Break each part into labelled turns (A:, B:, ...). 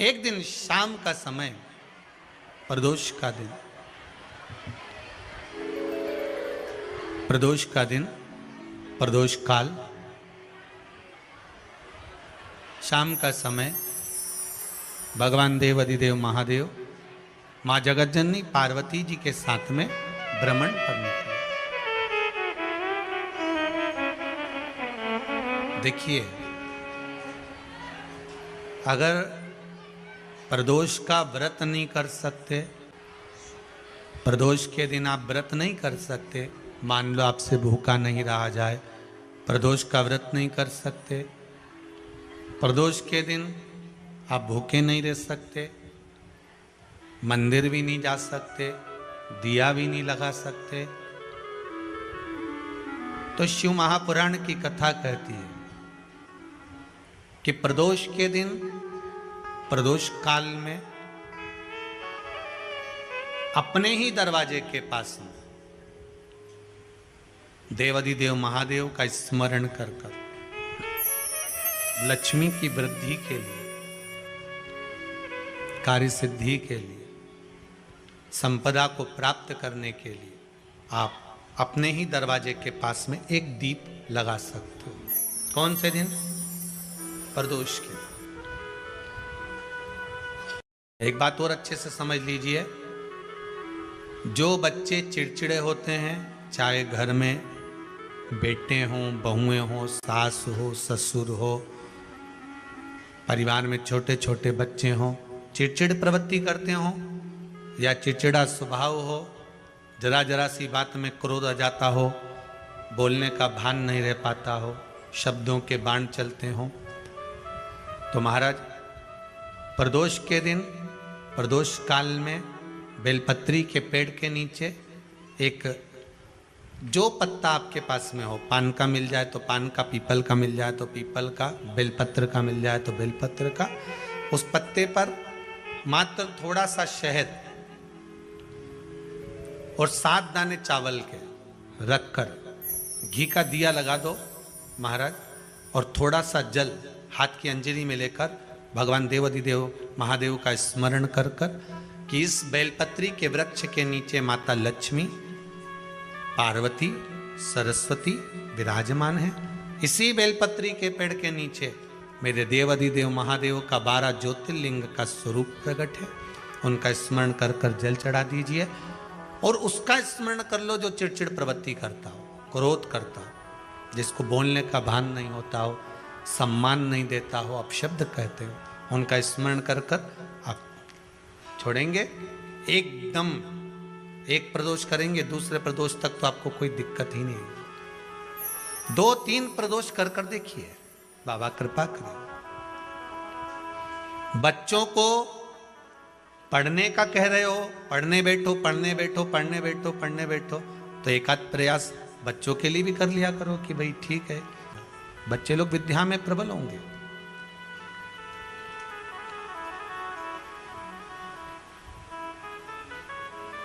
A: एक दिन शाम का समय, प्रदोष का दिन, प्रदोष का दिन, प्रदोष काल, शाम का समय, भगवान देव अधिदेव महादेव माँ जगतजननी पार्वती जी के साथ में भ्रमण पर निकले। देखिए, अगर प्रदोष का व्रत नहीं कर सकते, प्रदोष के दिन आप व्रत नहीं कर सकते, मान लो आपसे भूखा नहीं रहा जाए, प्रदोष का व्रत नहीं कर सकते, प्रदोष के दिन आप भूखे नहीं रह सकते, मंदिर भी नहीं जा सकते, दिया भी नहीं लगा सकते, तो शिव महापुराण की कथा कहती है कि प्रदोष के दिन, प्रदोष काल में अपने ही दरवाजे के पास में देवाधिदेव महादेव का स्मरण कर कर लक्ष्मी की वृद्धि के लिए, कार्य सिद्धि के लिए, संपदा को प्राप्त करने के लिए आप अपने ही दरवाजे के पास में एक दीप लगा सकते हो। कौन से दिन? प्रदोष के। एक बात और अच्छे से समझ लीजिए, जो बच्चे चिड़चिड़े होते हैं, चाहे घर में बेटे हों, बहुएं हों, सास हो, ससुर हो, परिवार में छोटे छोटे बच्चे हों, चिड़चिड़ प्रवृत्ति करते हों या चिड़चिड़ा स्वभाव हो, जरा जरा सी बात में क्रोध आ जाता हो, बोलने का भान नहीं रह पाता हो, शब्दों के बाण चलते हों, तो महाराज प्रदोष के दिन, प्रदोष काल में बेलपत्री के पेड़ के नीचे एक, जो पत्ता आपके पास में हो, पान का मिल जाए तो पान का, पीपल का मिल जाए तो पीपल का, बेलपत्र का मिल जाए तो बेलपत्र का, उस पत्ते पर मात्र थोड़ा सा शहद और 7 दाने चावल के रखकर घी का दिया लगा दो महाराज, और थोड़ा सा जल हाथ की अंजलि में लेकर भगवान देवाधिदेव महादेव का स्मरण कर कर कि इस बेलपत्री के वृक्ष के नीचे माता लक्ष्मी, पार्वती, सरस्वती विराजमान है। इसी बेलपत्री के पेड़ के नीचे मेरे देवाधिदेव महादेव का 12 ज्योतिर्लिंग का स्वरूप प्रकट है। उनका स्मरण कर कर जल चढ़ा दीजिए और उसका स्मरण कर लो जो चिड़चिड़ प्रवृत्ति करता हो, क्रोध करता हो, जिसको बोलने का भान नहीं होता हो, सम्मान नहीं देता हो, अपशब्द कहते हो, उनका स्मरण कर कर आप छोड़ेंगे। एकदम एक प्रदोष करेंगे, दूसरे प्रदोष तक तो आपको कोई दिक्कत ही नहीं। 2-3 प्रदोष कर कर देखिए, बाबा कृपा करें। बच्चों को पढ़ने का कह रहे हो, पढ़ने बैठो, पढ़ने बैठो, पढ़ने बैठो, पढ़ने बैठो, तो एक आध प्रयास बच्चों के लिए भी कर लिया करो कि भाई ठीक है, बच्चे लोग विद्या में प्रबल होंगे।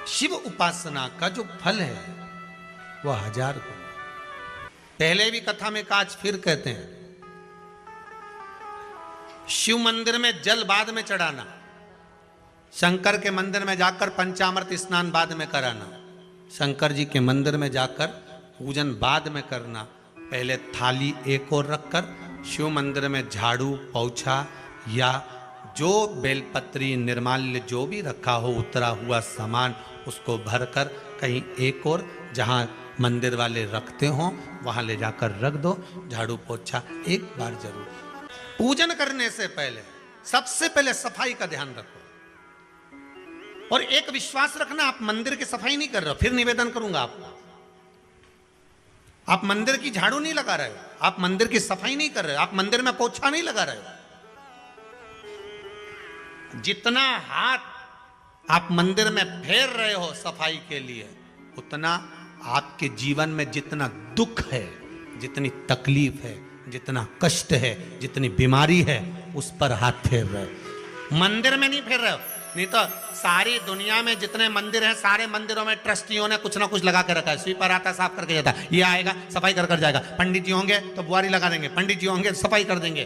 A: शिव उपासना का जो फल है वह 1000 गुना। पहले भी कथा में काज फिर कहते हैं, शिव मंदिर में जल बाद में चढ़ाना, शंकर के मंदिर में जाकर पंचामृत स्नान बाद में कराना, शंकर जी के मंदिर में जाकर पूजन बाद में करना, पहले थाली एक और रखकर शिव मंदिर में झाड़ू, पोछा या जो बेलपत्री, निर्माल्य जो भी रखा हो, उतरा हुआ सामान, उसको भरकर कहीं एक और जहाँ मंदिर वाले रखते हों वहाँ ले जाकर रख दो। झाड़ू पोछा एक बार जरूर। पूजन करने से पहले सबसे पहले सफाई का ध्यान रखो और एक विश्वास रखना, आप मंदिर की सफाई नहीं कर रहे हो, फिर निवेदन करूंगा आपको, आप मंदिर की झाड़ू नहीं लगा रहे हो, आप मंदिर की सफाई नहीं कर रहे हो, आप मंदिर में पोछा नहीं लगा रहे हो। जितना हाथ आप मंदिर में फेर रहे हो सफाई के लिए, उतना आपके जीवन में जितना दुख है, जितनी तकलीफ है, जितना कष्ट है, जितनी बीमारी है, उस पर हाथ फेर रहे हो, मंदिर में नहीं फेर रहे हो। नहीं तो सारी दुनिया में जितने मंदिर हैं, सारे मंदिरों में ट्रस्टियों ने कुछ ना कुछ लगा के रखा है। स्वीपर आता है, साफ करके जाता है, ये आएगा सफाई कर कर जाएगा, पंडित जी होंगे तो बुआरी लगा देंगे, पंडित जी होंगे सफाई कर देंगे,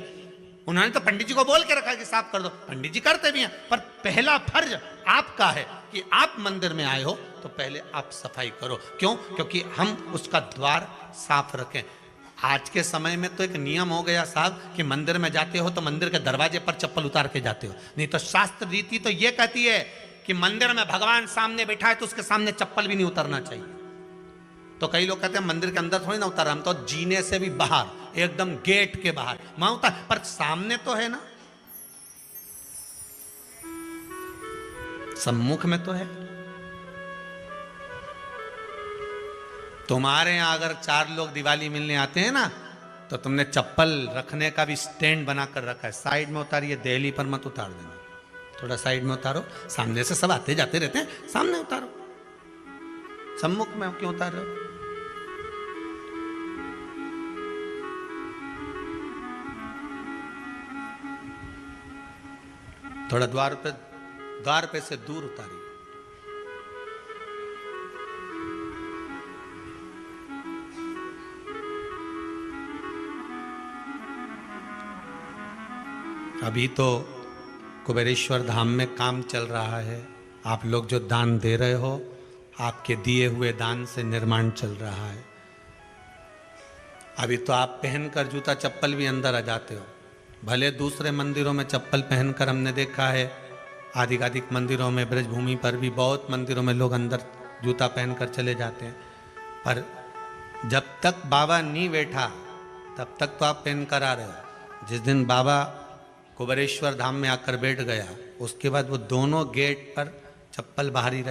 A: उन्होंने तो पंडित जी को बोल के रखा कि साफ कर दो, पंडित जी करते भी हैं, पर पहला फर्ज आपका है कि आप मंदिर में आए हो तो पहले आप सफाई करो। क्यों? क्योंकि हम उसका द्वार साफ रखें। आज के समय में तो एक नियम हो गया साहब कि मंदिर में जाते हो तो मंदिर के दरवाजे पर चप्पल उतार के जाते हो, नहीं तो शास्त्र रीति तो ये कहती है कि मंदिर में भगवान सामने बैठा है तो उसके सामने चप्पल भी नहीं उतरना चाहिए। तो कई लोग कहते हैं मंदिर के अंदर थोड़ी ना उतारा, हम तो जीने से भी बाहर, एकदम गेट के बाहर वहां उतार, पर सामने तो है ना, सम्मुख में तो है। तुम्हारे यहां अगर 4 लोग दिवाली मिलने आते हैं ना तो तुमने चप्पल रखने का भी स्टैंड बनाकर रखा है, साइड में उतारिए, दहली पर मत उतार देना, थोड़ा साइड में उतारो। सामने से सब आते जाते रहते हैं, सामने उतारो, सम्मुख में क्यों उतार रहे हो? थोड़ा द्वार पे से दूर उतारिए। अभी तो कुबेरेश्वर धाम में काम चल रहा है, आप लोग जो दान दे रहे हो, आपके दिए हुए दान से निर्माण चल रहा है। अभी तो आप पहनकर जूता चप्पल भी अंदर आ जाते हो, भले दूसरे मंदिरों में चप्पल पहनकर हमने देखा है, आधिकाधिक मंदिरों में, ब्रजभूमि पर भी बहुत मंदिरों में लोग अंदर जूता पहनकर चले जाते हैं, पर जब तक बाबा नहीं बैठा तब तक तो आप पहनकर आ रहे हो। जिस दिन बाबा कुबेरेश्वर धाम में आकर बैठ गया उसके बाद वो दोनों गेट पर चप्पल बाहर ही रहे।